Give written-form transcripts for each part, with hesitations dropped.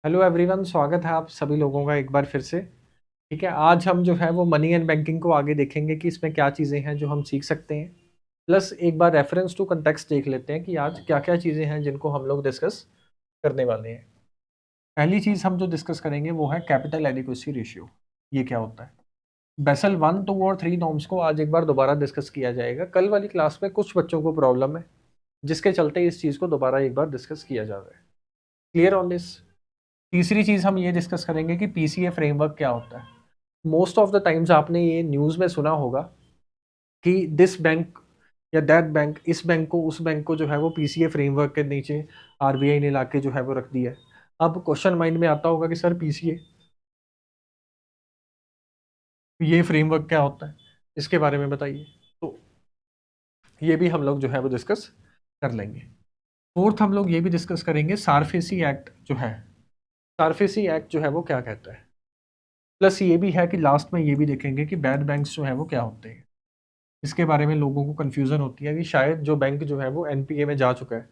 Hello everyone, स्वागत है आप सभी लोगों का एक बार फिर से। ठीक है, आज हम जो है वो मनी एंड बैंकिंग को आगे देखेंगे कि इसमें क्या चीज़ें हैं जो हम सीख सकते हैं। प्लस एक बार रेफरेंस टू कंटेक्स्ट देख लेते हैं कि आज क्या क्या चीज़ें हैं जिनको हम लोग डिस्कस करने वाले हैं। पहली चीज़ हम जो डिस्कस करेंगे वो है कैपिटल एडिक्वेसी रेशियो। ये क्या होता है? बेसल 1, 2 और 3 नॉर्म्स को आज एक बार दोबारा डिस्कस किया जाएगा। कल वाली क्लास में कुछ बच्चों को प्रॉब्लम है, जिसके चलते इस चीज़ को दोबारा एक बार डिस्कस किया जा रहा है। Clear on this? तीसरी चीज़ हम ये डिस्कस करेंगे कि पीसीए फ्रेमवर्क क्या होता है। मोस्ट ऑफ द टाइम्स आपने ये न्यूज़ में सुना होगा कि दिस बैंक या दैट बैंक, इस बैंक को उस बैंक को जो है वो पीसीए फ्रेमवर्क के नीचे आरबीआई ने लाके जो है वो रख दिया है। अब क्वेश्चन माइंड में आता होगा कि सर पीसीए, ये फ्रेमवर्क क्या होता है, इसके बारे में बताइए। तो ये भी हम लोग जो है वो डिस्कस कर लेंगे। फोर्थ हम लोग ये भी डिस्कस करेंगे सारफेसी एक्ट जो है, सारफेसी एक्ट जो है वो क्या कहता है। प्लस ये भी है कि लास्ट में ये भी देखेंगे कि बैड बैंक्स जो है वो क्या होते हैं। इसके बारे में लोगों को कन्फ्यूज़न होती है कि शायद जो बैंक जो है वो एनपीए में जा चुका है,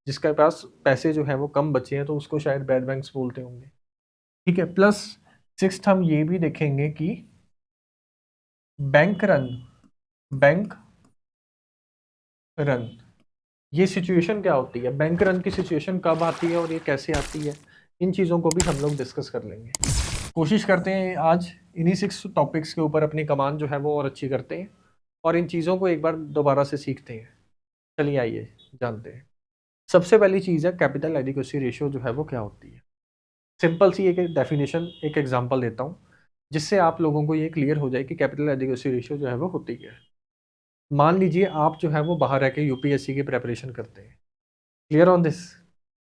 जिसके पास पैसे जो है वो कम बचे हैं, तो उसको शायद बैड बैंक्स बोलते होंगे। ठीक है, प्लस सिक्स्थ हम ये भी देखेंगे कि बैंक रन, बैंक रन ये सिचुएशन क्या होती है, बैंक रन की सिचुएशन कब आती है और ये कैसे आती है। इन चीज़ों को भी हम लोग डिस्कस कर लेंगे। कोशिश करते हैं आज इन्हीं 6 टॉपिक्स के ऊपर अपनी कमान जो है वो और अच्छी करते हैं और इन चीज़ों को एक बार दोबारा से सीखते हैं। चलिए आइए जानते हैं। सबसे पहली चीज़ है कैपिटल एडिक्वेसी रेशियो जो है वो क्या होती है। सिंपल सी एक डेफिनेशन, एक एग्जांपल देता हूँ जिससे आप लोगों को ये क्लियर हो जाए कि कैपिटल एडिक्वेसी रेशियो जो है वो होती क्या है। मान लीजिए आप जो है वो बाहर रह के यूपीएससी की प्रेपरेशन करते हैं। Clear on this?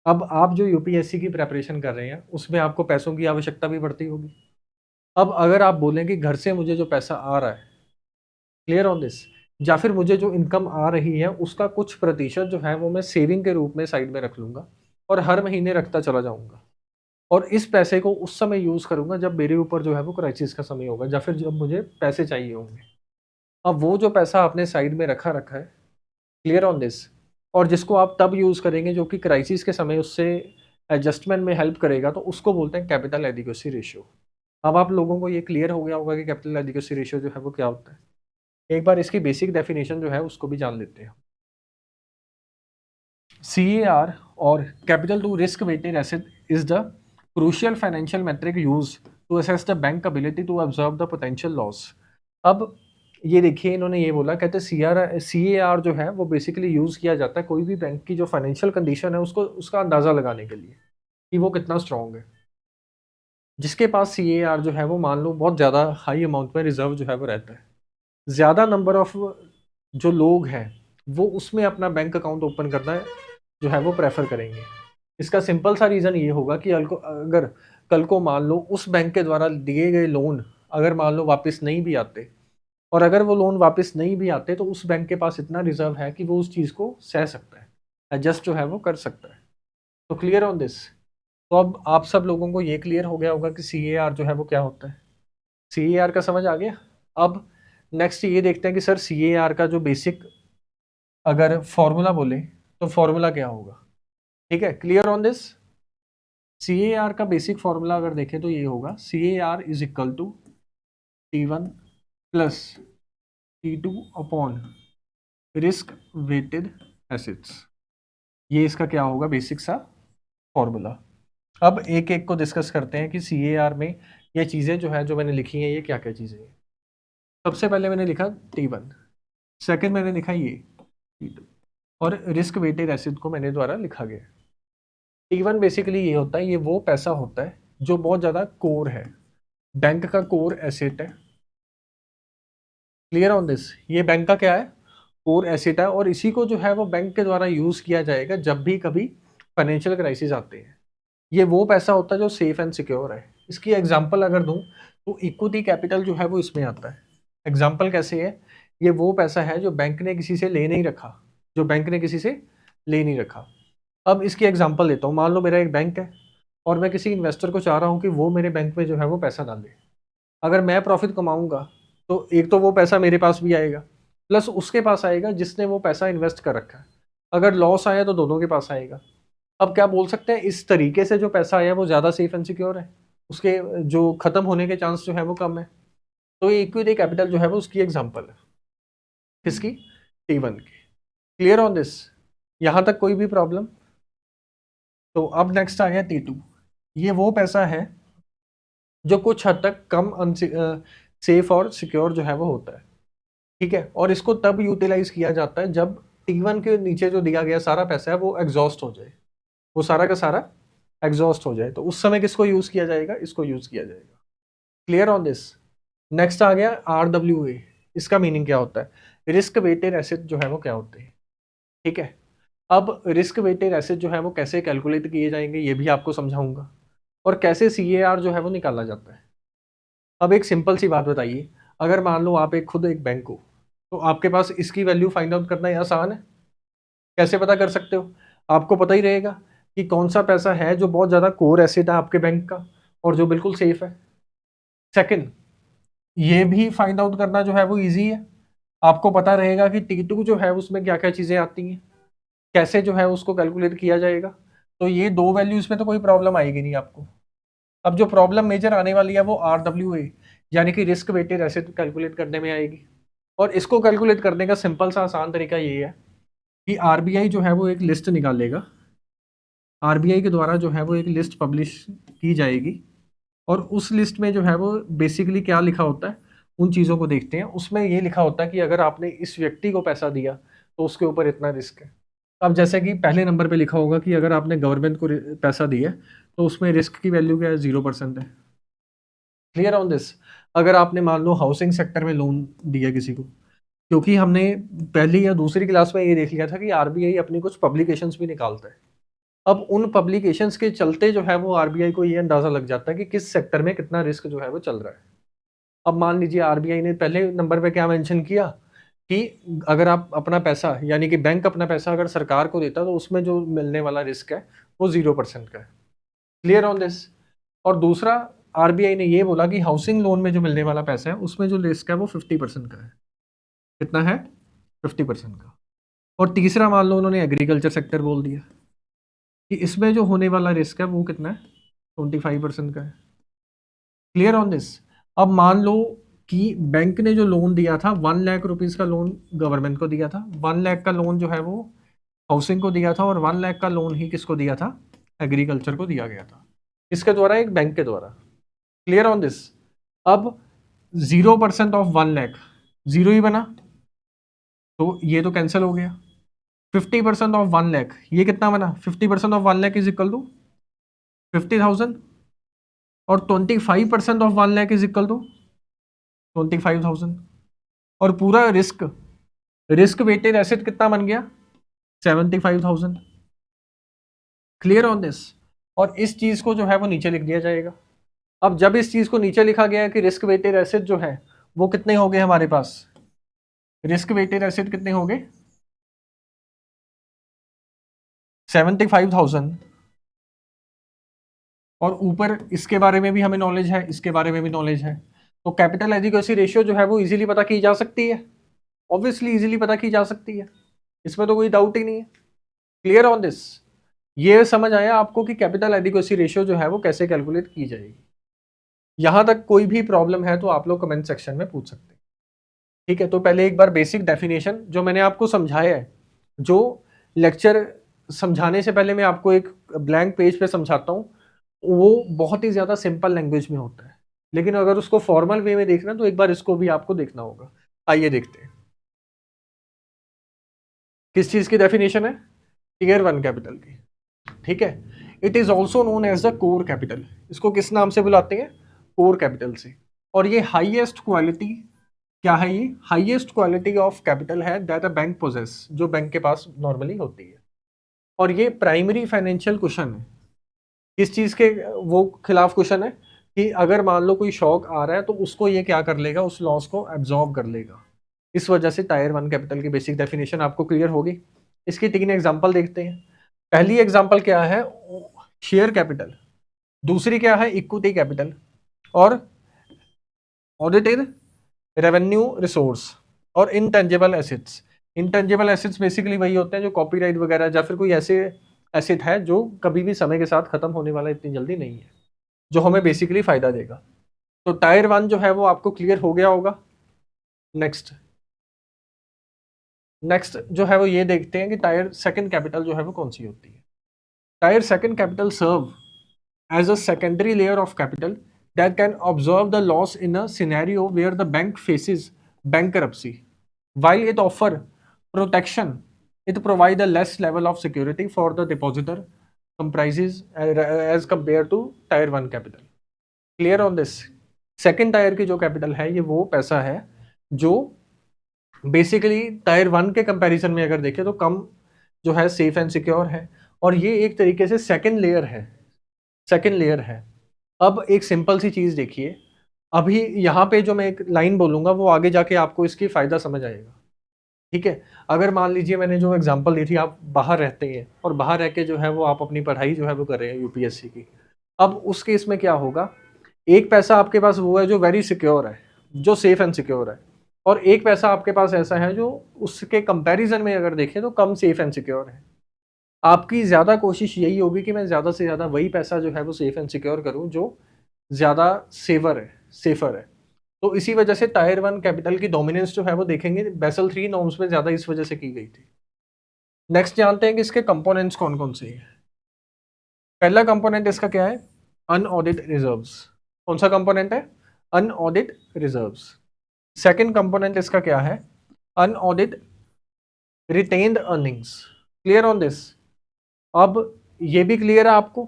अब आप जो यूपीएससी की प्रेपरेशन कर रहे हैं उसमें आपको पैसों की आवश्यकता भी पड़ती होगी। अब अगर आप बोलें कि घर से मुझे जो पैसा आ रहा है, क्लियर ऑन दिस, या फिर मुझे जो इनकम आ रही है उसका कुछ प्रतिशत जो है वो मैं सेविंग के रूप में साइड में रख लूंगा और हर महीने रखता चला जाऊंगा और इस पैसे को उस समय यूज करूंगा जब मेरे ऊपर जो है वो क्राइसिस का समय होगा या फिर जब मुझे पैसे चाहिए होंगे। अब वो जो पैसा आपने साइड में रखा रखा है, क्लियर ऑन दिस, और जिसको आप तब यूज करेंगे जो कि क्राइसिस के समय उससे एडजस्टमेंट में हेल्प करेगा, तो उसको बोलते हैं कैपिटल एडिक्वेसी रेशियो। अब आप लोगों को ये क्लियर हो गया होगा कि कैपिटल एडिक्वेसी रेशियो जो है वो क्या होता है। एक बार इसकी बेसिक डेफिनेशन जो है उसको भी जान लेते हैं। CAR और capital to risk weighted asset is the crucial financial metric use to assess the bank ability to observe the potential loss. अब ये देखिए, इन्होंने ये बोला, कहते CAR जो है वो बेसिकली यूज किया जाता है कोई भी बैंक की जो फाइनेंशियल कंडीशन है उसको, उसका अंदाजा लगाने के लिए कि वो कितना स्ट्रांग है। जिसके पास CAR जो है वो मान लो बहुत ज़्यादा हाई अमाउंट में रिजर्व जो है वो रहता है, ज़्यादा नंबर ऑफ जो लोग हैं वो उसमें अपना बैंक अकाउंट ओपन करना है जो है वो प्रेफर करेंगे। इसका सिंपल सा रीज़न ये होगा कि अगर कल को मान लो उस बैंक के द्वारा दिए गए लोन अगर मान लो वापस नहीं भी आते, और अगर वो लोन वापस नहीं भी आते तो उस बैंक के पास इतना रिजर्व है कि वो उस चीज़ को सह सकता है, एडजस्ट जो है वो कर सकता है। तो क्लियर ऑन दिस? तो अब आप सब लोगों को ये क्लियर हो गया होगा कि CAR जो है वो क्या होता है। CAR का समझ आ गया। अब नेक्स्ट ये देखते हैं कि सर CAR का जो बेसिक अगर फॉर्मूला बोले तो फॉर्मूला क्या होगा। ठीक है, क्लियर ऑन दिस? CAR का बेसिक फॉर्मूला अगर देखें तो ये होगा CAR is equal to T1 plus T2 upon risk weighted assets. ये इसका क्या होगा बेसिक सा फॉर्मूला। अब एक एक को डिस्कस करते हैं कि CAR में ये चीज़ें जो है जो मैंने लिखी हैं ये क्या क्या चीज़ें हैं। सबसे पहले मैंने लिखा T1, सेकंड मैंने लिखा ये T2 और रिस्क वेटेड एसेट को मैंने द्वारा लिखा गया। T1 बेसिकली ये होता है, ये वो पैसा होता है जो बहुत ज़्यादा कोर है, बैंक का कोर एसेट है। Clear on this? ये बैंक का क्या है, कोर एसेट है, और इसी को जो है वो बैंक के द्वारा यूज़ किया जाएगा जब भी कभी फाइनेंशियल क्राइसिस आते हैं। ये वो पैसा होता है जो सेफ एंड सिक्योर है। इसकी एग्जांपल अगर दूं तो इक्विटी कैपिटल जो है वो इसमें आता है। एग्जांपल कैसे है, ये वो पैसा है जो बैंक ने किसी से ले नहीं रखा, जो बैंक ने किसी से ले नहीं रखा। अब इसकी एग्जांपल देता हूँ, मान लो मेरा एक बैंक है और मैं किसी इन्वेस्टर को चाह रहा हूँ कि वो मेरे बैंक में जो है वो पैसा डाले। अगर मैं प्रॉफिट कमाऊंगा तो एक तो वो पैसा मेरे पास भी आएगा, प्लस उसके पास आएगा जिसने वो पैसा इन्वेस्ट कर रखा है। अगर लॉस आया तो दोनों के पास आएगा। अब क्या बोल सकते हैं, इस तरीके से जो पैसा आया वो ज़्यादा सेफ एंड सिक्योर है, उसके जो ख़त्म होने के चांस जो है वो कम है। तो ये इक्विटी कैपिटल जो है वो उसकी एग्जांपल है, किसकी, T1 की। क्लियर ऑन दिस, यहाँ तक कोई भी प्रॉब्लम? तो अब नेक्स्ट आ गया T2। ये वो पैसा है जो कुछ हद तक कम सेफ और सिक्योर जो है वो होता है, ठीक है। और इसको तब यूटिलाइज किया जाता है जब T1 के नीचे जो दिया गया सारा पैसा है वो एग्जॉस्ट हो जाए, वो सारा का सारा एग्जॉस्ट हो जाए, तो उस समय किसको यूज किया जाएगा, इसको यूज किया जाएगा। Clear on this. नेक्स्ट आ गया RWA। इसका मीनिंग क्या होता है, रिस्क वेटेड एसेट जो है वो क्या होते हैं, ठीक है। अब रिस्क वेटेड एसेट जो है वो कैसे कैलकुलेट किए जाएंगे ये भी आपको समझाऊंगा, और कैसे CAR जो है वो निकाला जाता है। अब एक सिंपल सी बात बताइए, अगर मान लो आप खुद एक बैंक हो, तो आपके पास इसकी वैल्यू फाइंड आउट करना आसान है। कैसे पता कर सकते हो, आपको पता ही रहेगा कि कौन सा पैसा है जो बहुत ज़्यादा कोर एसेट है आपके बैंक का और जो बिल्कुल सेफ है। सेकंड, ये भी फाइंड आउट करना जो है वो इजी है, आपको पता रहेगा कि T2 जो है उसमें क्या क्या चीज़ें आती हैं, कैसे जो है उसको कैलकुलेट किया जाएगा। तो ये दो वैल्यूज में तो कोई प्रॉब्लम आएगी नहीं आपको। अब जो प्रॉब्लम मेजर आने वाली है वो RWA यानी कि रिस्क वेटेड एसेट कैलकुलेट करने में आएगी। और इसको कैलकुलेट करने का सिंपल सा आसान तरीका ये है कि RBI जो है वो एक लिस्ट निकालेगा, RBI के द्वारा जो है वो एक लिस्ट पब्लिश की जाएगी, और उस लिस्ट में जो है वो बेसिकली क्या लिखा होता है उन चीज़ों को देखते हैं। उसमें ये लिखा होता है कि अगर आपने इस व्यक्ति को पैसा दिया तो उसके ऊपर इतना रिस्क है। अब जैसे कि पहले नंबर पे लिखा होगा कि अगर आपने गवर्नमेंट को पैसा दिया तो उसमें रिस्क की वैल्यू क्या है, 0% है। Clear on this. अगर आपने मान लो हाउसिंग सेक्टर में लोन दिया किसी को, क्योंकि हमने पहली या दूसरी क्लास में ये देख लिया था कि RBI अपनी कुछ पब्लिकेशंस भी निकालता है। अब उन पब्लिकेशंस के चलते जो है वो RBI को ये अंदाजा लग जाता है कि किस सेक्टर में कितना रिस्क जो है वो चल रहा है। अब मान लीजिए RBI ने पहले नंबर पे क्या मेंशन किया कि अगर आप अपना पैसा यानी कि बैंक अपना पैसा अगर सरकार को देता तो उसमें जो मिलने वाला रिस्क है वो 0% का है। Clear on this. और दूसरा, RBI ने ये बोला कि हाउसिंग लोन में जो मिलने वाला पैसा है उसमें जो रिस्क है वो 50% का है। कितना है, 50% का। और तीसरा मान लो उन्होंने एग्रीकल्चर सेक्टर बोल दिया कि इसमें जो होने वाला रिस्क है वो कितना है, 25% का है। Clear on this. अब मान लो कि बैंक ने जो लोन दिया था 1 लाख रुपीज का लोन गवर्नमेंट को दिया था, 1 लाख का लोन जो है वो हाउसिंग को दिया था, और 1 लाख का लोन ही किसको दिया था, एग्रीकल्चर को दिया गया था, इसके द्वारा, एक बैंक के द्वारा। Clear on this. अब 0% ऑफ 1 लाख, जीरो ही बना, तो ये तो कैंसिल हो गया। 50% ऑफ 1 लाख, ये कितना बना, 50% of 1 lakh is equal to 50,000, और 25% of 1 lakh is equal to 25,000। और पूरा रिस्क, रिस्क वेटेड एसेट कितना बन गया, 75,000। Clear on this. और इस चीज को जो है वो नीचे लिख दिया जाएगा। अब जब इस चीज को नीचे लिखा गया कि रिस्क वेटेड एसेट जो है वो कितने हो गए हमारे पास, रिस्क वेटेड एसेट कितने हो गए, 75,000। और ऊपर इसके बारे में भी हमें नॉलेज है, इसके बारे में भी नॉलेज है, तो कैपिटल एडिक्वेसी रेशियो जो है वो इजीली पता की जा सकती है, ऑब्वियसली इजीली पता की जा सकती है, इसमें तो कोई डाउट ही नहीं है। Clear on this. ये समझ आया आपको कि कैपिटल एडिक्वेसी रेशियो जो है वो कैसे कैलकुलेट की जाएगी। यहां तक कोई भी प्रॉब्लम है तो आप लोग कमेंट सेक्शन में पूछ सकते हैं, ठीक है। तो पहले एक बार बेसिक डेफिनेशन जो मैंने आपको समझाया है, जो लेक्चर समझाने से पहले मैं आपको एक ब्लैंक पेज पे समझाता हूँ, वो बहुत ही ज़्यादा सिंपल लैंग्वेज में होता है, लेकिन अगर उसको फॉर्मल वे में देखना तो एक बार इसको भी आपको देखना होगा। आइए देखते हैं किस चीज़ की डेफिनेशन है, टियर 1 कैपिटल की, ठीक है। It is also known as the core capital, इसको किस नाम से बुलाते हैं, कोर कैपिटल से। और ये हाईएस्ट क्वालिटी, क्या है ये, हाईएस्ट क्वालिटी ऑफ कैपिटल है दैट अ बैंक पोजेस, जो बैंक के पास नॉर्मली होती है। और ये प्राइमरी फाइनेंशियल क्वेश्चन है, किस चीज के वो खिलाफ क्वेश्चन है कि अगर मान लो कोई शॉक आ रहा है तो उसको ये क्या कर लेगा, उस लॉस को एब्जॉर्ब कर लेगा। इस वजह से टायर 1 कैपिटल की बेसिक डेफिनेशन आपको क्लियर होगी। इसकी 3 एग्जांपल देखते हैं। पहली एग्जांपल क्या है, शेयर कैपिटल। दूसरी क्या है, इक्विटी कैपिटल। और ऑडिटेड रेवेन्यू रिसोर्स। और intangible assets. Intangible assets basically वही होते हैं जो कॉपीराइट वगैरह या फिर कोई ऐसे एसेट है जो कभी भी समय के साथ खत्म होने वाला इतनी जल्दी नहीं है, जो हमें बेसिकली फायदा देगा। तो टायर 1 जो है वो आपको क्लियर हो गया होगा। नेक्स्ट नेक्स्ट जो है वो ये देखते हैं कि टायर सेकंड कैपिटल जो है वो कौन सी होती है। Tier second capital serve as a secondary layer of capital that can absorb the loss in a scenario where the bank faces bankruptcy. While it offer protection, it provide a less level of security for the depositor comprises as compared to tier 1 capital. Clear on this? Second tyre की जो capital है ये वो पैसा है जो basically tyre 1 के comparison में अगर देखें तो कम जो है सेफ एंड सिक्योर है, और ये एक तरीके से सेकेंड लेयर है। सेकेंड लेयर है। अब एक सिंपल सी चीज देखिए, अभी यहाँ पे जो मैं एक लाइन बोलूंगा वो आगे जाके आपको इसकी फायदा समझ आएगा। ठीक है, अगर मान लीजिए मैंने जो एग्जांपल दी थी, आप बाहर रहते हैं और बाहर रह के जो है वो आप अपनी पढ़ाई जो है वो कर रहे हैं यूपीएससी की। अब उस केस में क्या होगा, एक पैसा आपके पास वो है जो वेरी सिक्योर है, जो सेफ एंड सिक्योर है, और एक पैसा आपके पास ऐसा है जो उसके कंपैरिजन में अगर देखें तो कम सेफ एंड सिक्योर है। आपकी ज़्यादा कोशिश यही होगी कि मैं ज़्यादा से ज़्यादा वही पैसा जो है वो सेफ एंड सिक्योर करूं जो ज़्यादा सेफर है। तो इसी वजह से टायर 1 कैपिटल की डोमिनेंस जो है वो देखेंगे बेसल 3 नॉर्म्स में ज़्यादा इस वजह से की गई थी। नेक्स्ट जानते हैं कि इसके कंपोनेंट्स कौन कौन से हैं। पहला कंपोनेंट इसका क्या है, अनऑडिट रिजर्व्स। कौन सा कंपोनेंट है, अनऑडिट रिजर्व्स। सेकंड कंपोनेंट इसका क्या है, unaudited retained earnings. Clear on this? अब ये भी क्लियर है आपको?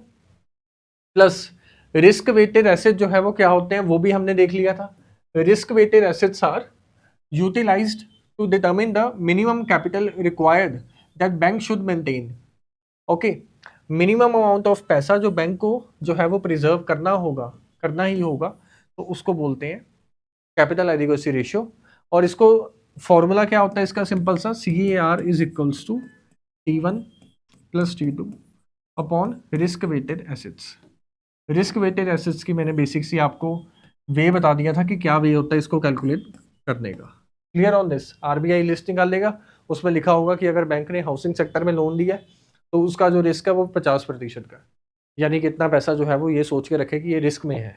प्लस रिस्क वेटेड एसेट जो है वो क्या होते हैं वो भी हमने देख लिया था। Risk weighted assets are utilised to determine the minimum capital required that bank should maintain. Okay, minimum amount of पैसा जो बैंक को जो है वो प्रिजर्व करना ही होगा, तो उसको बोलते हैं कैपिटल एडिक्वेसी रेशियो। और इसको फॉर्मूला क्या होता है इसका, सिंपल सा, CAR is equals to T1 plus T2 upon risk weighted assets. Risk weighted assets की मैंने बेसिक सी आपको वे बता दिया था कि क्या वे होता है इसको कैलकुलेट करने का। Clear on this? RBI list निकालेगा, उसमें लिखा होगा कि अगर बैंक ने हाउसिंग सेक्टर में लोन दिया तो उसका जो रिस्क है वो 50% का, यानी कि इतना पैसा जो है वो ये सोच के रखे कि ये रिस्क में है,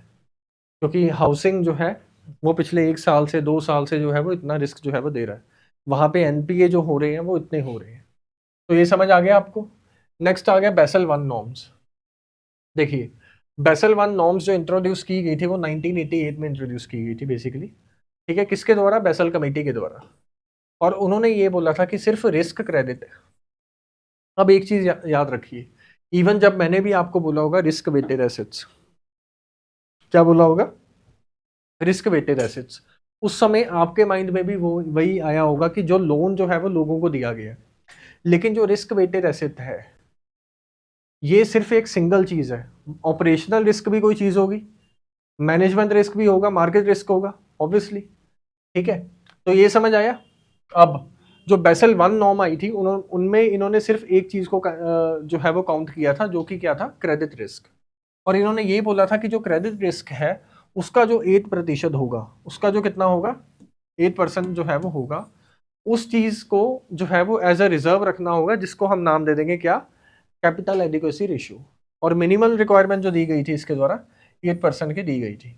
क्योंकि हाउसिंग जो है वो पिछले 1 साल से 2 साल से जो है वो इतना रिस्क जो है वो दे रहा है, वहाँ पे NPA जो हो रहे हैं वो इतने हो रहे हैं। तो ये समझ आ गया आपको। नेक्स्ट आ गया बेसल 1 नॉर्म्स। देखिए, बेसल 1 नॉर्म्स जो इंट्रोड्यूस की गई थी वो 1988 में इंट्रोड्यूस की गई थी बेसिकली। ठीक है, किसके द्वारा, बेसल कमेटी के द्वारा। और उन्होंने ये बोला था कि सिर्फ रिस्क क्रेडिट। अब एक चीज याद रखिए, इवन जब मैंने भी आपको बोला होगा रिस्क वेटेड एसेट्स, क्या बोला होगा, रिस्क वेटेड एसेट्स, उस समय आपके माइंड में भी वो वही आया होगा कि जो लोन जो है वो लोगों को दिया गया। लेकिन जो रिस्क वेटेड एसेट है ये सिर्फ एक सिंगल चीज है। ऑपरेशनल रिस्क भी कोई चीज होगी, मैनेजमेंट रिस्क भी होगा, मार्केट रिस्क होगा ऑब्वियसली। ठीक है, तो ये समझ आया। अब जो बेसल 1 नॉर्म आई थी उनमें इन्होंने सिर्फ एक चीज को जो है वो काउंट किया था, जो कि क्या था, क्रेडिट रिस्क। और इन्होंने ये बोला था कि जो क्रेडिट रिस्क है उसका जो 8% होगा, उसका जो कितना होगा, 8% जो है वो होगा, उस चीज को जो है वो एज अ रिजर्व रखना होगा, जिसको हम नाम दे देंगे क्या, कैपिटल एडिक्वेसी रेशियो। और मिनिमल रिक्वायरमेंट जो दी गई थी इसके द्वारा 8% की दी गई थी।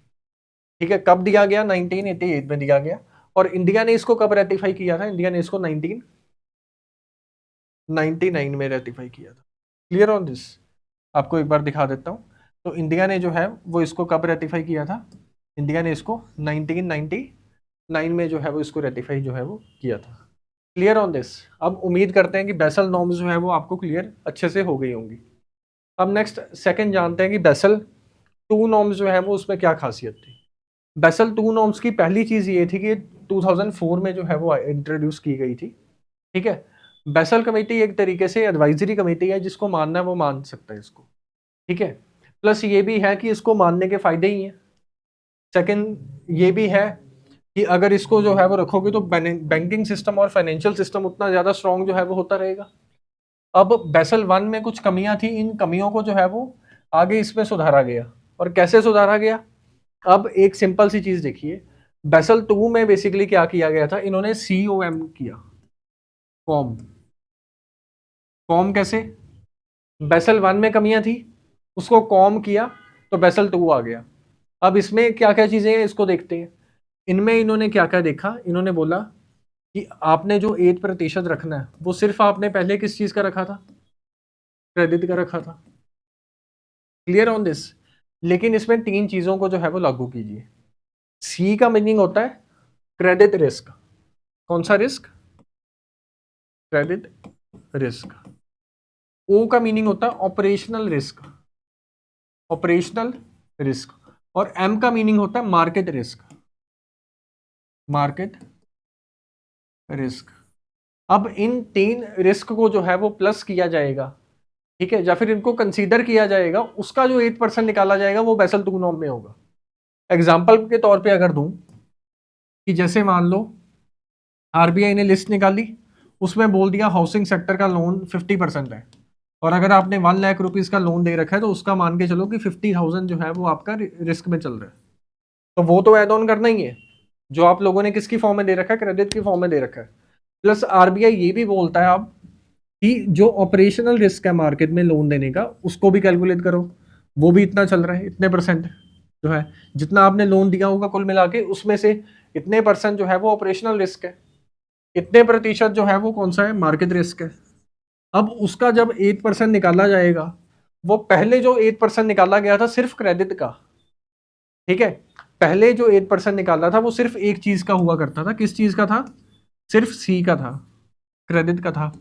ठीक है, कब दिया गया, 1988 में दिया गया। और इंडिया ने इसको कब रेटिफाई किया था, इंडिया ने इसको 1999 में रेटिफाई किया था। Clear on this? आपको एक बार दिखा देता हूं। तो इंडिया ने जो है वो इसको कब रेटिफाई किया था, इंडिया ने इसको 1999 में जो है वो इसको रेटिफाई जो है वो किया था। Clear on this? अब उम्मीद करते हैं कि बेसल नॉर्म्स जो है वो आपको क्लियर अच्छे से हो गई होंगी। अब नेक्स्ट सेकंड जानते हैं कि बेसल 2 नॉर्म्स जो है वो उसमें क्या खासियत थी। बेसल 2 नॉर्म्स की पहली चीज ये थी कि 2004 में जो है वो इंट्रोड्यूस की गई थी। ठीक है, बेसल कमेटी एक तरीके से एडवाइजरी कमेटी है, जिसको मानना है वो मान सकता है इसको। ठीक है, प्लस ये भी है कि इसको मानने के फायदे ही हैं। सेकंड ये भी है कि अगर इसको जो है वो रखोगे तो बैंकिंग सिस्टम और फाइनेंशियल सिस्टम उतना ज्यादा स्ट्रांग जो है वो होता रहेगा। अब बेसल 1 में कुछ कमियां थी, इन कमियों को जो है वो आगे इसमें सुधारा गया। और कैसे सुधारा गया, अब एक सिंपल सी चीज देखिए, बेसल 2 में बेसिकली क्या किया गया था, इन्होंने COM किया। कॉम, कॉम कैसे, बेसल 1 में कमियां थी, उसको कॉम किया तो बेसल 2 आ गया। अब इसमें क्या क्या चीजें हैं इसको देखते हैं। इनमें इन्होंने क्या क्या देखा, इन्होंने बोला कि आपने जो 8% रखना है वो सिर्फ आपने पहले किस चीज का रखा था, क्रेडिट का रखा था। Clear on this. लेकिन इसमें 3 चीजों को जो है वो लागू कीजिए। सी का मीनिंग होता है क्रेडिट रिस्क। कौन सा रिस्क? Credit risk. ओ का मीनिंग होता है ऑपरेशनल रिस्क, ऑपरेशनल रिस्क। और एम का मीनिंग होता है मार्केट रिस्क, मार्केट रिस्क। अब इन 3 रिस्क को जो है वो प्लस किया जाएगा, ठीक है, या फिर इनको कंसीडर किया जाएगा, उसका जो 8% निकाला जाएगा वो बेसल 2 नॉर्म में होगा। एग्जाम्पल के तौर पे अगर दूं कि जैसे मान लो आरबीआई ने लिस्ट निकाली, उसमें बोल दिया हाउसिंग सेक्टर का लोन 50% है, और अगर आपने 1 लाख रुपीज का लोन दे रखा है तो उसका मान के चलो कि 50,000 जो है वो आपका रिस्क में चल रहा है, तो वो तो एड ऑन करना ही है जो आप लोगों ने किसकी फॉर्म में दे रखा है, क्रेडिट की फॉर्म में दे रखा है। प्लस आरबीआई ये भी बोलता है अब कि जो ऑपरेशनल रिस्क है मार्केट में लोन देने का उसको भी कैलकुलेट करो, वो भी इतना चल रहा है, इतने परसेंट जो है, जितना आपने लोन दिया होगा कुल मिला के उसमें से इतने परसेंट जो है वो ऑपरेशनल रिस्क है, इतने प्रतिशत जो है वो कौन सा है, मार्केट रिस्क है। अब उसका जब 8% निकाला जाएगा, वो पहले जो 8% निकाला गया था सिर्फ क्रेडिट का, ठीक है, पहले जो 8% निकाला था वो सिर्फ एक चीज का हुआ करता था, किस चीज का था, सिर्फ सी का था, क्रेडिट का था।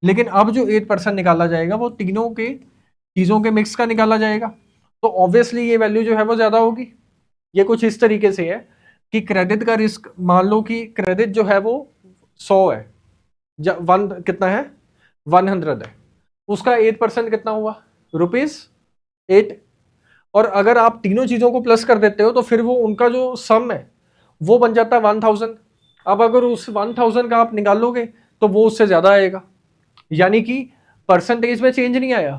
लेकिन अब जो 8% निकाला जाएगा वो तीनों के चीजों के मिक्स का निकाला जाएगा, तो ऑब्वियसली ये वैल्यू जो है वो ज्यादा होगी। ये कुछ इस तरीके से है कि क्रेडिट का रिस्क, मान लो कि क्रेडिट जो है वो 100 है, वन कितना है, 100 है, उसका 8% कितना हुआ, ₹8। और अगर आप तीनों चीजों को प्लस कर देते हो तो फिर वो उनका जो सम है वो बन जाता है 1000। अब अगर उस 1000 का आप निकालोगे तो वो उससे ज्यादा आएगा, यानी कि परसेंटेज में चेंज नहीं आया,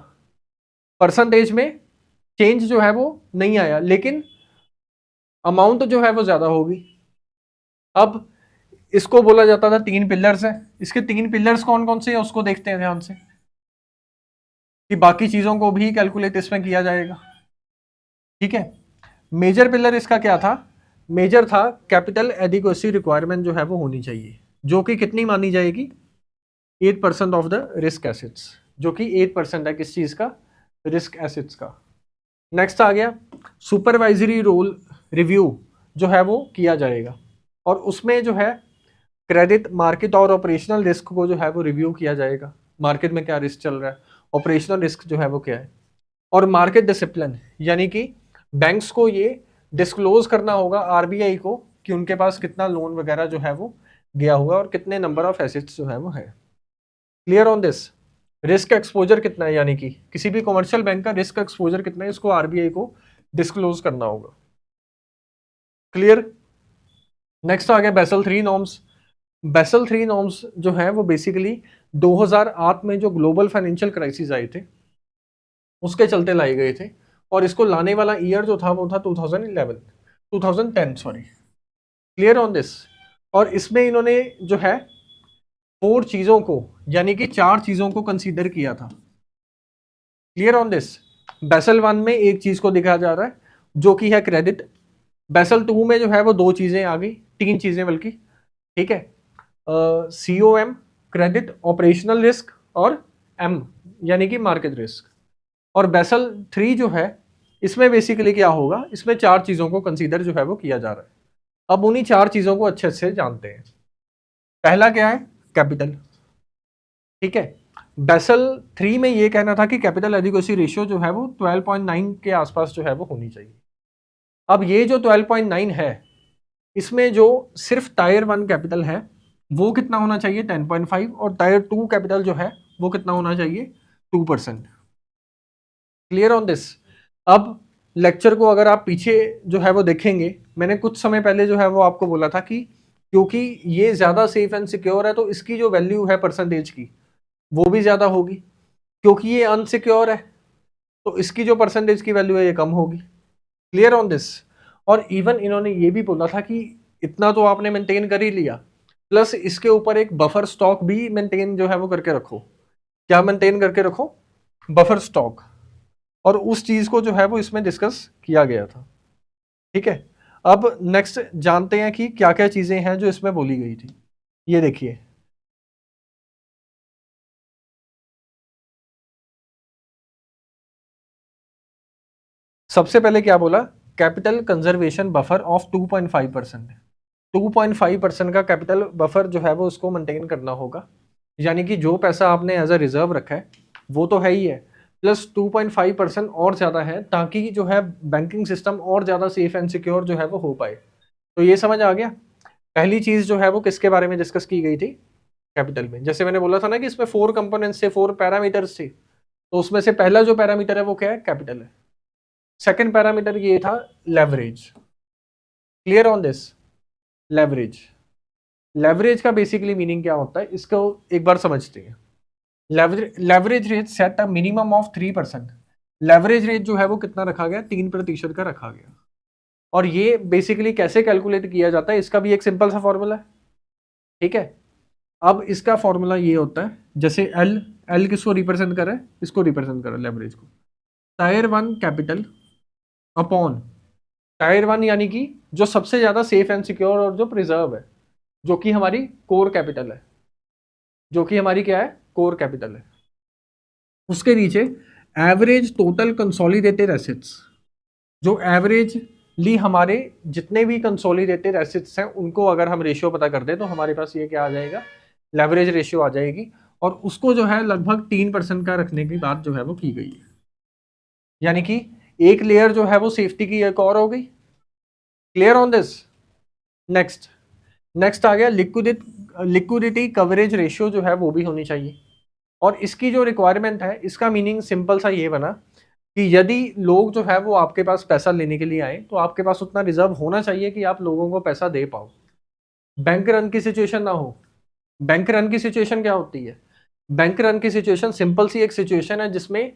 परसेंटेज में चेंज जो है वो नहीं आया, लेकिन अमाउंट जो है वो ज्यादा होगी। अब इसको बोला जाता था 3 पिलर्स है, इसके 3 पिलर्स कौन कौन से हैं उसको देखते हैं ध्यान से, कि बाकी चीजों को भी कैलकुलेट इसमें किया जाएगा, ठीक है। मेजर पिलर इसका क्या था, मेजर था कैपिटल एडिक्वेसी रिक्वायरमेंट जो है वो होनी चाहिए, जो कि कितनी मानी जाएगी, 8% ऑफ द रिस्क एसेट्स, जो कि 8% है किस चीज का, रिस्क एसेट्स का। नेक्स्ट आ गया सुपरवाइजरी रोल रिव्यू जो है वो किया जाएगा, और उसमें जो है क्रेडिट, मार्केट और ऑपरेशनल रिस्क को जो है वो रिव्यू किया जाएगा, मार्केट में क्या रिस्क चल रहा है, ऑपरेशनल रिस्क जो है वो क्या है। और मार्केट डिसिप्लिन, यानी कि बैंक्स को ये डिस्क्लोज करना होगा आरबीआई को कि उनके पास कितना लोन वगैरह जो है वो गया हुआ है और कितने नंबर ऑफ एसेट्स जो है वो है। Clear on this. Risk exposure कितना है, यानी कि किसी भी कमर्शियल बैंक का रिस्क एक्सपोजर कितना है, इसको आरबीआई को डिस्क्लोज करना होगा। क्लियर। नेक्स्ट आ गया बेसल 3 नॉर्म्स। बेसल 3 नॉर्म्स जो है वो बेसिकली 2008 में जो ग्लोबल फाइनेंशियल क्राइसिस आए थे उसके चलते लाए गए थे, और इसको लाने वाला ईयर जो था वो था 2010 सॉरी। Clear on this. और इसमें इन्होंने जो है 4 चीजों को, यानी कि 4 चीजों को कंसीडर किया था। Clear on this. बेसल 1 में एक चीज को दिखाया जा रहा है जो कि है क्रेडिट, बेसल 2 में जो है वो 2 चीजें आ गई, 3 चीजें बल्कि, ठीक है, COM क्रेडिट ऑपरेशनल रिस्क, और M यानी कि मार्केट रिस्क। और बेसल 3 जो है इसमें बेसिकली क्या होगा, इसमें 4 चीजों को कंसीडर जो है वो किया जा रहा है। अब उन्हीं 4 चीजों को अच्छे से जानते हैं। पहला क्या है, कैपिटल, ठीक है। बेसल 3 में ये कहना था कि कैपिटल एडिक्वेसी रेशियो जो है वो 12.9 के आसपास जो है वो होनी चाहिए। अब ये जो 12.9 है, इसमें जो सिर्फ टायर 1 कैपिटल है वो कितना होना चाहिए, 10.5, और टायर 2 कैपिटल जो है वो कितना होना चाहिए, 2%। Clear on this. अब लेक्चर को अगर आप पीछे जो है वो देखेंगे, मैंने कुछ समय पहले जो है वो आपको बोला था कि क्योंकि ये ज्यादा सेफ एंड सिक्योर है तो इसकी जो वैल्यू है परसेंटेज की वो भी ज्यादा होगी, क्योंकि ये अनसिक्योर है तो इसकी जो परसेंटेज की वैल्यू है ये कम होगी। Clear on this. और इवन इन्होंने ये भी बोला था कि इतना तो आपने मेंटेन कर ही लिया, प्लस इसके ऊपर एक बफर स्टॉक भी मेंटेन जो है वो करके रखो। क्या मेंटेन करके रखो, बफर स्टॉक, और उस चीज को जो है वो इसमें डिस्कस किया गया था। ठीक है, अब नेक्स्ट जानते हैं कि क्या क्या चीजें हैं जो इसमें बोली गई थी। ये देखिए, सबसे पहले क्या बोला, कैपिटल कंजर्वेशन बफर ऑफ 2.5%। 2.5% का कैपिटल बफर जो है वो उसको मेंटेन करना होगा, यानी कि जो पैसा आपने एज अ रिजर्व रखा है वो तो है ही है, प्लस 2.5% और ज़्यादा है, ताकि जो है बैंकिंग सिस्टम और ज़्यादा सेफ एंड सिक्योर जो है वो हो पाए। तो ये समझ आ गया। पहली चीज़ जो है वो किसके बारे में डिस्कस की गई थी, कैपिटल में। जैसे मैंने बोला था ना कि इसमें 4 कंपोनेंट्स थे, 4 पैरामीटर्स थे, तो उसमें से पहला जो पैरामीटर है वो क्या है, कैपिटल है। सेकेंड पैरामीटर ये था leverage. Clear on this, leverage. Leverage का बेसिकली मीनिंग क्या होता है, इसको एक बार समझते हैं। Leverage rate set a minimum of 3%। Leverage rate जो है वो कितना रखा गया, 3% का रखा गया। और ये बेसिकली कैसे कैलकुलेट किया जाता है, इसका भी एक सिंपल सा फॉर्मूला है। ठीक है, अब इसका फॉर्मूला ये होता है, जैसे एल, एल किसको रिप्रेजेंट कर रहा है, इसको रिप्रेजेंट कर रहा है लेवरेज को, tier one capital upon tier one, यानी कि जो सबसे ज्यादा सेफ एंड सिक्योर और जो प्रिजर्व है, जो कि हमारी कोर कैपिटल है, जो कि हमारी क्या है, कोर कैपिटल है। उसके नीचे एवरेज टोटल कंसोलिडेटेड एसेट्स, जो एवरेज ली हमारे जितने भी कंसोलिडेटेड एसेट्स हैं उनको अगर हम रेशियो पता कर दें तो हमारे पास ये क्या आ जाएगा, लेवरेज रेशियो आ जाएगी। और उसको जो है लगभग 3% का रखने की बात जो है वो की गई है, यानी कि एक लेयर जो है वो सेफ्टी की एक और हो गई। Clear on this. Next, next आ गया लिक्विडिटी कवरेज रेशियो जो है वो भी होनी चाहिए। और इसकी जो रिक्वायरमेंट है, इसका मीनिंग सिंपल सा ये बना कि यदि लोग जो है वो आपके पास पैसा लेने के लिए आए तो आपके पास उतना रिजर्व होना चाहिए कि आप लोगों को पैसा दे पाओ, बैंक रन की सिचुएशन ना हो। बैंक रन की सिचुएशन क्या होती है, बैंक रन की सिचुएशन सिंपल सी एक सिचुएशन है जिसमें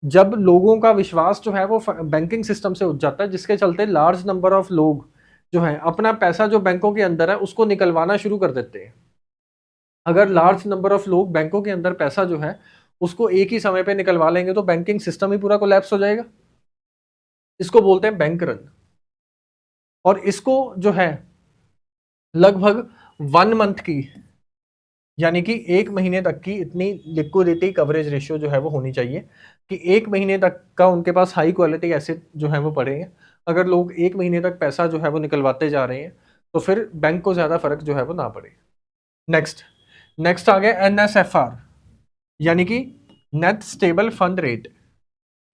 जब लोगों का विश्वास जो है वो बैंकिंग सिस्टम से उठ जाता है, जिसके चलते लार्ज नंबर ऑफ लोग जो है अपना पैसा जो बैंकों के अंदर है उसको निकलवाना शुरू कर देते हैं। अगर लार्ज नंबर ऑफ लोग बैंकों के अंदर पैसा जो है उसको एक ही समय पे निकलवा लेंगे तो बैंकिंग सिस्टम ही पूरा कोलैप्स हो जाएगा। इसको बोलते हैं बैंक रन। और इसको जो है लगभग 1 मंथ की, यानी कि 1 महीने तक की इतनी लिक्विडिटी कवरेज रेशियो जो है वो होनी चाहिए कि 1 महीने तक का उनके पास हाई क्वालिटी एसेट जो है वो पड़े हैं। अगर लोग 1 महीने तक पैसा जो है वो निकलवाते जा रहे हैं तो फिर बैंक को ज्यादा फर्क जो है वो ना पड़े। नेक्स्ट, नेक्स्ट आ गया NSFR, यानी कि नेट स्टेबल फंड रेट।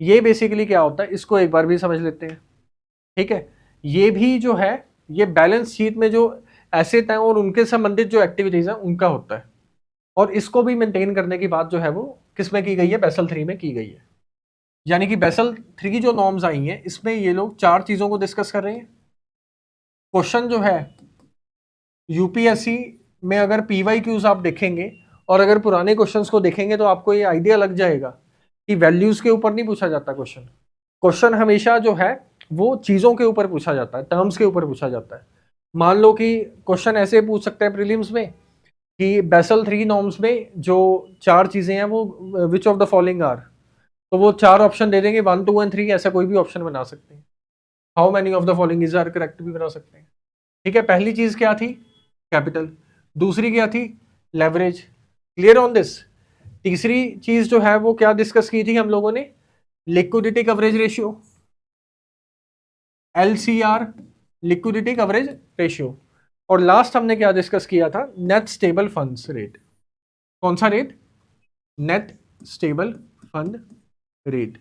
ये बेसिकली क्या होता है, इसको एक बार भी समझ लेते हैं। ठीक है, ये भी जो है ये बैलेंस शीट में जो एसेट है और उनके संबंधित जो एक्टिविटीज है उनका होता है। और इसको भी मेंटेन करने की बात जो है वो किस में की गई है, बेसल 3 में की गई है। यानी कि बेसल 3 जो नॉर्म्स आई हैं इसमें ये लोग 4 चीजों को डिस्कस कर रहे हैं। क्वेश्चन जो है यूपीएससी में अगर PYQs आप देखेंगे और अगर पुराने क्वेश्चंस को देखेंगे तो आपको ये आइडिया लग जाएगा कि वैल्यूज के ऊपर नहीं पूछा जाता क्वेश्चन। क्वेश्चन हमेशा जो है वो चीजों के ऊपर पूछा जाता है, टर्म्स के ऊपर पूछा जाता है। मान लो कि क्वेश्चन ऐसे पूछ सकते हैं प्रीलिम्स में कि बेसल 3 नॉर्म्स में जो 4 चीजें हैं वो which of the following are, तो वो 4 ऑप्शन दे देंगे, 1 2 एंड 3, ऐसा कोई भी ऑप्शन बना सकते हैं। How many of the following is are correct भी बना सकते हैं। ठीक है, पहली चीज क्या थी, कैपिटल। दूसरी क्या थी, लेवरेज। Clear on this. तीसरी चीज जो है वो क्या डिस्कस की थी हम लोगों ने, liquidity coverage ratio, LCR, liquidity coverage ratio. और लास्ट हमने क्या डिस्कस किया था, नेट स्टेबल फंड्स रेट। कौन सा rate, net stable fund rate.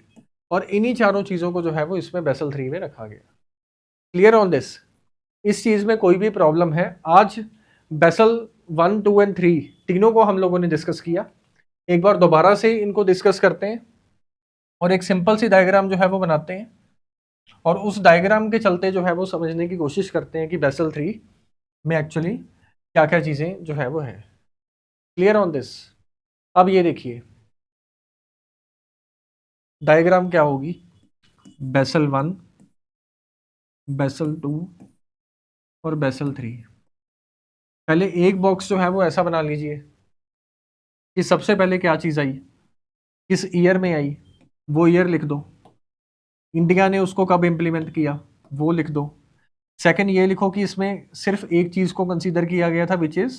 और इन्हीं चारों चीजों को जो है वो इसमें बेसल 3 में रखा गया। Clear on this. इस चीज में कोई भी प्रॉब्लम है, आज बेसल 1 2 एंड 3 तीनों को हम लोगों ने डिस्कस किया। एक बार दोबारा से इनको डिस्कस करते हैं और एक सिंपल सी डायग्राम जो है वो बनाते हैं और उस डायग्राम के चलते जो है वो समझने की कोशिश करते हैं कि बेसल 3 में एक्चुअली क्या क्या चीजें जो है वो है। Clear on this. अब ये देखिए डायग्राम क्या होगी, बेसल 1, बेसल 2 और बेसल 3। पहले एक बॉक्स जो है वो ऐसा बना लीजिए कि सबसे पहले क्या चीज आई, किस ईयर में आई वो ईयर लिख दो, इंडिया ने उसको कब इम्प्लीमेंट किया वो लिख दो। सेकंड ये लिखो कि इसमें सिर्फ एक चीज को कंसीडर किया गया था विच इज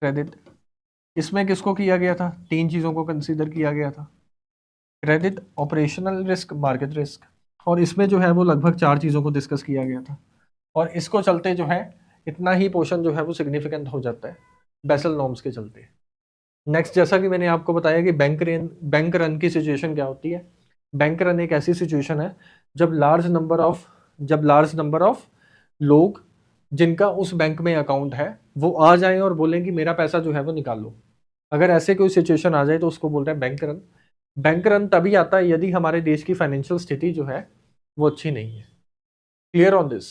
क्रेडिट। इसमें किसको किया गया था, तीन चीजों को कंसीडर किया गया था, credit, operational risk, market risk. और इसमें जो है वो लगभग चार चीजों को डिस्कस किया गया था। और इसको चलते जो है इतना ही पोर्शन जो है वो सिग्निफिकेंट हो जाता है बेसल नॉर्म्स के चलते। नेक्स्ट, जैसा कि मैंने आपको बताया कि बैंक रन की सिचुएशन क्या होती है। बैंक रन एक ऐसी सिचुएशन है जब लार्ज नंबर ऑफ लोग जिनका उस बैंक में अकाउंट है वो आ जाएं और बोलें कि मेरा पैसा जो है वो निकाल लो। अगर ऐसे कोई सिचुएशन आ जाए तो उसको बोलते हैं बैंक रन। बैंक रन तभी आता है यदि हमारे देश की फाइनेंशियल स्थिति जो है वो अच्छी नहीं है। Clear on this.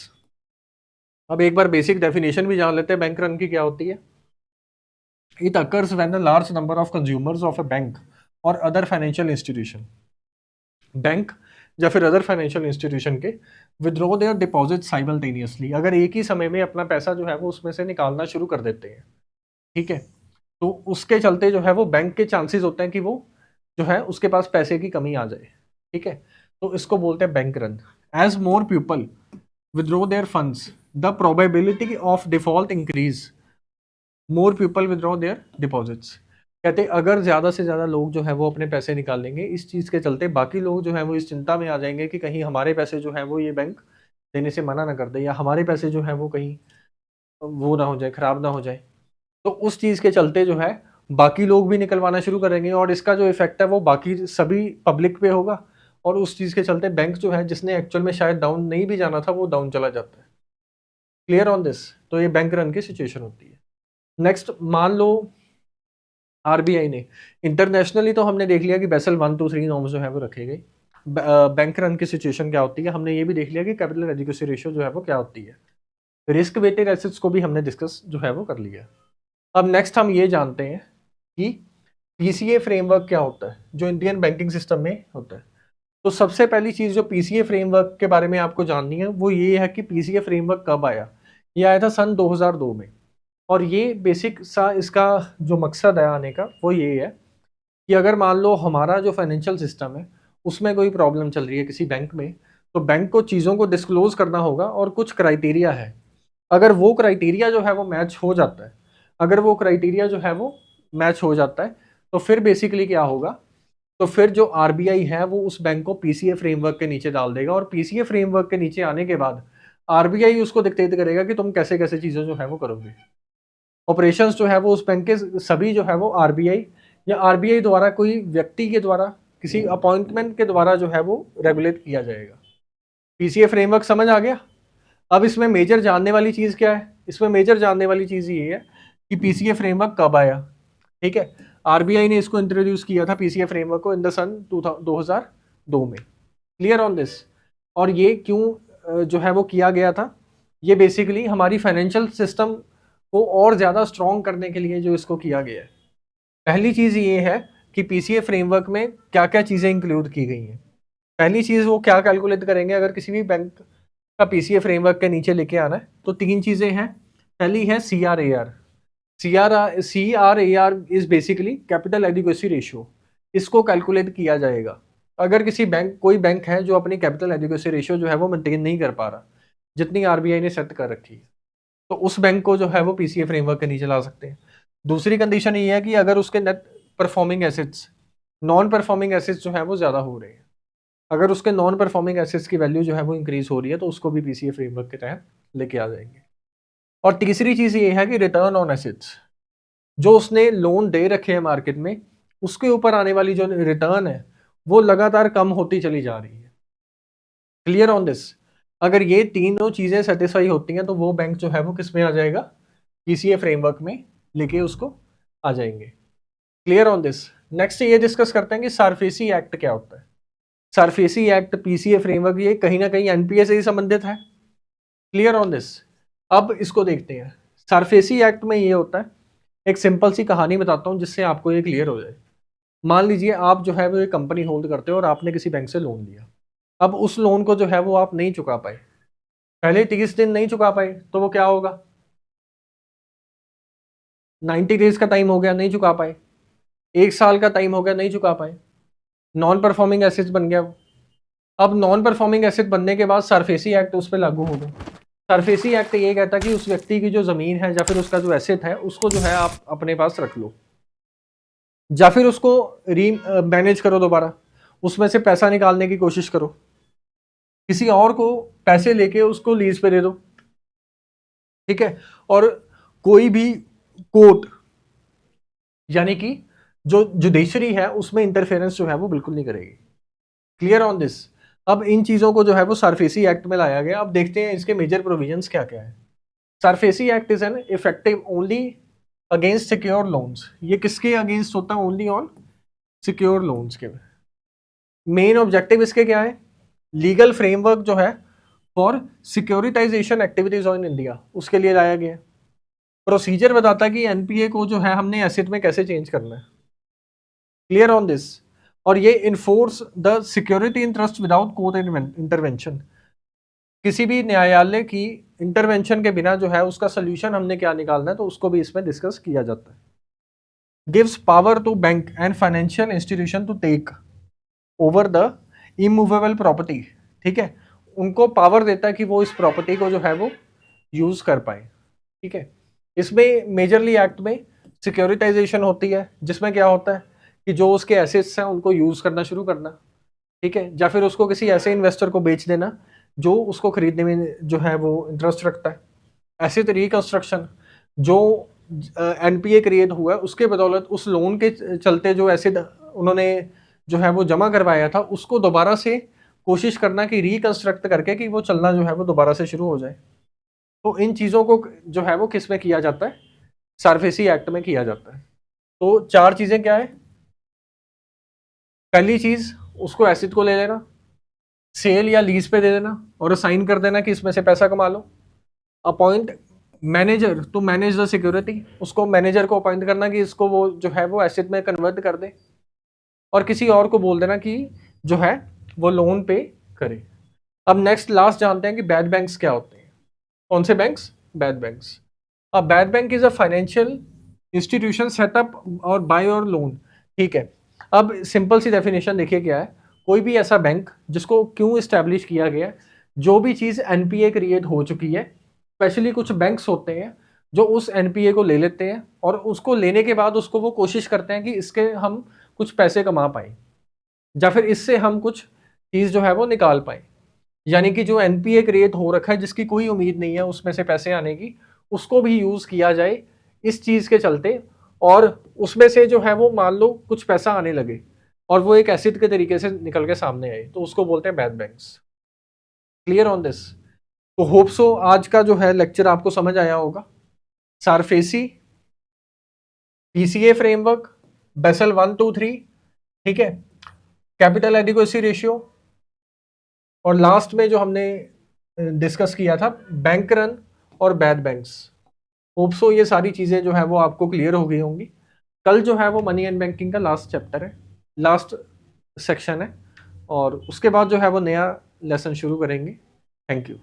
अब एक बार बेसिक डेफिनेशन भी जान लेते हैं बैंक रन की क्या होती है। It occurs when a large number of consumers of a bank और अदर फाइनेंशियल इंस्टीट्यूशन, बैंक या फिर अदर फाइनेंशियल इंस्टीट्यूशन के विड्रॉ देयर डिपॉजिट साइमल्टेनियसली, अगर एक ही समय में अपना पैसा जो है वो उसमें से निकालना शुरू कर देते हैं, ठीक है, तो उसके चलते जो है वो बैंक के चांसेस होते हैं कि वो जो है उसके पास पैसे की कमी आ जाए, ठीक है, तो इसको बोलते हैं bank run. As more people withdraw their funds the probability of default increase, more people withdraw their deposits. कहते अगर ज्यादा से ज्यादा लोग जो है वो अपने पैसे निकालेंगे, इस चीज के चलते बाकी लोग जो है वो इस चिंता में आ जाएंगे कि कहीं हमारे पैसे जो है वो ये बैंक देने से मना ना कर दे, या हमारे पैसे जो है वो कहीं वो ना हो जाए, खराब ना हो जाए। तो उस चीज के चलते जो है बाकी लोग भी निकलवाना शुरू करेंगे और इसका जो इफेक्ट है वो बाकी सभी पब्लिक पे होगा। और उस चीज के चलते बैंक जो है जिसने एक्चुअल में शायद डाउन नहीं भी जाना था वो डाउन चला जाता है। Clear on this. तो ये बैंक रन की सिचुएशन होती है। नेक्स्ट, मान लो आरबीआई ने इंटरनेशनली, तो हमने देख लिया कि बेसल 1 2 3 नॉर्म्स जो है वो रखे गए। बैंक रन की सिचुएशन क्या होती है, हमने ये भी देख लिया कि कैपिटल एडिक्वेसी रेशियो जो है वो क्या होती है। रिस्क वेटेड एसेट्स को भी हमने डिस्कस जो है वो कर लिया। अब नेक्स्ट हम ये जानते हैं कि पीसीए फ्रेमवर्क क्या होता है जो इंडियन बैंकिंग सिस्टम में होता है। तो सबसे पहली चीज जो पीसीए फ्रेमवर्क के बारे में आपको जाननी है वो ये है कि पीसीए फ्रेमवर्क कब आया। ये आया था सन 2002 में। और ये बेसिक सा इसका जो मकसद है आने का वो ये है कि अगर मान लो हमारा जो फाइनेंशियल सिस्टम है उसमें कोई प्रॉब्लम चल रही है किसी बैंक में, तो बैंक को चीज़ों को डिस्क्लोज करना होगा और कुछ क्राइटेरिया है। अगर वो क्राइटेरिया जो है वो मैच हो जाता है, अगर वो क्राइटेरिया जो है वो मैच हो जाता है, तो फिर बेसिकली क्या होगा, तो फिर जो आरबीआई है वो उस बैंक को पीसीए फ्रेमवर्क के नीचे डाल देगा। और पीसीए फ्रेमवर्क के नीचे आने के बाद आरबीआई उसको डिक्टेट करेगा कि तुम कैसे कैसे चीज़ें जो है वो करोगे। ऑपरेशंस जो है वो उस बैंक के सभी जो है वो आरबीआई या आरबीआई द्वारा कोई व्यक्ति के द्वारा किसी अपॉइंटमेंट के द्वारा जो है वो रेगुलेट किया जाएगा। पीसीए फ्रेमवर्क समझ आ गया। अब इसमें मेजर जानने वाली चीज क्या है, इसमें मेजर जानने वाली चीज ये है कि पीसीए फ्रेमवर्क कब आया। ठीक है, आरबीआई ने इसको इंट्रोड्यूस किया था पीसीए फ्रेमवर्क को इन द सन 2002 में। Clear on this. और ये क्यों जो है वो किया गया था, ये बेसिकली हमारी फाइनेंशियल सिस्टम को और ज़्यादा स्ट्रॉन्ग करने के लिए जो इसको किया गया है। पहली चीज़ ये है कि पीसीए फ्रेमवर्क में क्या क्या चीज़ें इंक्लूड की गई हैं। पहली चीज़ वो क्या कैलकुलेट करेंगे अगर किसी भी बैंक का पीसीए फ्रेमवर्क के नीचे लेके आना है, तो तीन चीज़ें हैं। पहली है CRAR. CRAR is basically capital adequacy ratio. इसको कैलकुलेट किया जाएगा अगर किसी बैंक कोई बैंक है जो अपनी कैपिटल एडिक्वेसी रेशियो जो है वो मेंटेन नहीं कर पा रहा जितनी आरबीआई ने सेट कर रखी है, तो उस बैंक को जो है वो पीसीए फ्रेमवर्क के नीचे ला सकते हैं। दूसरी कंडीशन ये है कि अगर उसके net performing assets, non performing assets जो है वो ज़्यादा हो रहे हैं, अगर उसके नॉन परफॉर्मिंग एसेट्स की वैल्यू जो है वो इंक्रीज हो रही है, तो उसको भी पीसीए फ्रेमवर्क के तहत लेके आ जाएंगे। और तीसरी चीज़ ये है कि रिटर्न ऑन एसेट्स, जो उसने लोन दे रखे हैं मार्केट में, उसके ऊपर आने वाली जो रिटर्न है वो लगातार कम होती चली जा रही है। Clear on this. अगर ये तीनों चीजें सेटिस्फाई होती हैं तो वो बैंक जो है वो किस में आ जाएगा, पीसीए फ्रेमवर्क में लेके उसको आ जाएंगे। Clear on this. नेक्स्ट ये डिस्कस करते हैं कि सारफेसी एक्ट क्या होता है। सारफेसी एक्ट, पीसीए फ्रेमवर्क, ये कहीं ना कहीं एनपीए से ही संबंधित है। Clear on this. अब इसको देखते हैं। सारफेसी एक्ट में ये होता है, एक सिंपल सी कहानी बताता हूँ जिससे आपको ये क्लियर हो जाए। मान लीजिए आप जो है वो एक कंपनी होल्ड करते हो और आपने किसी बैंक से लोन लिया। अब उस लोन को जो है वो आप नहीं चुका पाए, पहले 30 दिन नहीं चुका पाए, तो वो क्या होगा, 90 डेज का टाइम हो गया, नहीं चुका पाए। 1 साल का टाइम हो गया, नहीं चुका पाए, नॉन परफॉर्मिंग एसेट्स बन गया वो। अब नॉन परफॉर्मिंग एसेट बनने के बाद सरफेसी एक्ट उस पर लागू हो गया। सरफेसी एक्ट ये कहता है कि उस व्यक्ति की जो जमीन है या फिर उसका जो एसेट है उसको जो है आप अपने पास रख लो, या फिर उसको री मैनेज करो, दोबारा उसमें से पैसा निकालने की कोशिश करो, किसी और को पैसे लेके उसको लीज पे दे दो, ठीक है। और कोई भी कोर्ट यानी कि जो जुडिशरी है उसमें इंटरफेरेंस जो है वो बिल्कुल नहीं करेगी। Clear on this. अब इन चीजों को जो है वो सरफेसी एक्ट में लाया गया। अब देखते हैं इसके मेजर प्रोविजंस क्या क्या है। SARFAESI act is an effective only against secure loans. ये किसके अगेंस्ट होता है? ओनली ऑन सिक्योर लोन्स के। मेन ऑब्जेक्टिव इसके क्या है? लीगल फ्रेमवर्क जो है for securitisation activities on India, उसके लिए लाया गया। प्रोसीजर बताता है कि एनपीए को जो है हमने एसेट में कैसे चेंज करना है। Clear on this. और ये enforce the security interest without court intervention. किसी भी न्यायालय की इंटरवेंशन के बिना जो है उसका सोल्यूशन हमने क्या निकालना है, तो उसको भी इसमें डिस्कस किया जाता है। Gives power to bank and financial institution to take over the immovable property, ठीक है। उनको पावर देता है कि वो इस प्रॉपर्टी को जो है वो यूज कर पाए, ठीक है। इसमें मेजरली एक्ट में सिक्योरिटाइजेशन होती है, जिसमें क्या होता है कि जो उसके एसेट्स हैं उनको यूज करना शुरू करना, ठीक है, या फिर उसको किसी ऐसे इन्वेस्टर को बेच देना जो उसको खरीदने में जो है वो इंटरेस्ट रखता है। एसेट रिकंस्ट्रक्शन, जो एनपीए क्रिएट हुआ है उसके बदौलत उस लोन के चलते जो एसेट उन्होंने जो है वो जमा करवाया था उसको दोबारा से कोशिश करना कि रिकंस्ट्रक्ट करके कि वो चलना जो है वो दोबारा से शुरू हो जाए। तो इन चीज़ों को जो है वो किस में किया जाता है? सरफेसी एक्ट में किया जाता है। तो 4 चीज़ें क्या है? पहली चीज़, उसको एसेट को ले लेना, सेल या लीज पे दे देना और साइन कर देना कि इसमें से पैसा कमा लो। Appoint manager to manage the security, उसको मैनेजर को अपॉइंट करना कि इसको वो जो है वो एसेट में कन्वर्ट कर दे, और किसी और को बोल देना कि जो है वो लोन पे करे। अब नेक्स्ट लास्ट जानते हैं कि बैड बैंक्स क्या होते हैं। कौन से बैंक्स? Bad banks. अब bad bank is a financial institution setup और बाय और लोन, ठीक है। अब सिंपल सी डेफिनेशन देखिए क्या है। कोई भी ऐसा बैंक जिसको क्यों इस्टेब्लिश किया गया, जो भी चीज़ एनपीए क्रिएट हो चुकी है, स्पेशली कुछ बैंक्स होते हैं जो उस एनपीए को ले लेते हैं और उसको लेने के बाद उसको वो कोशिश करते हैं कि इसके हम कुछ पैसे कमा पाए या फिर इससे हम कुछ चीज़ जो है वो निकाल पाए। यानी कि जो एनपीए क्रिएट हो रखा है जिसकी कोई उम्मीद नहीं है उसमें से पैसे आने की, उसको भी यूज़ किया जाए इस चीज़ के चलते, और उसमें से जो है वो मान लो कुछ पैसा आने लगे और वो एक एसिड के तरीके से निकल के सामने आए, तो उसको बोलते हैं bad banks. Clear on this. तो होप सो आज का जो है लेक्चर आपको समझ आया होगा। सारफेसी, पीसीए फ्रेमवर्क, बेसल 1 2 3, ठीक है, कैपिटल एडिक्वेसी रेशियो, और लास्ट में जो हमने डिस्कस किया था बैंक रन और बैड बैंक्स। होप सो ये सारी चीज़ें जो है वो आपको क्लियर हो गई होंगी। कल जो है वो मनी एंड बैंकिंग का लास्ट चैप्टर है, लास्ट सेक्शन है, और उसके बाद जो है वो नया लेसन शुरू करेंगे। Thank you.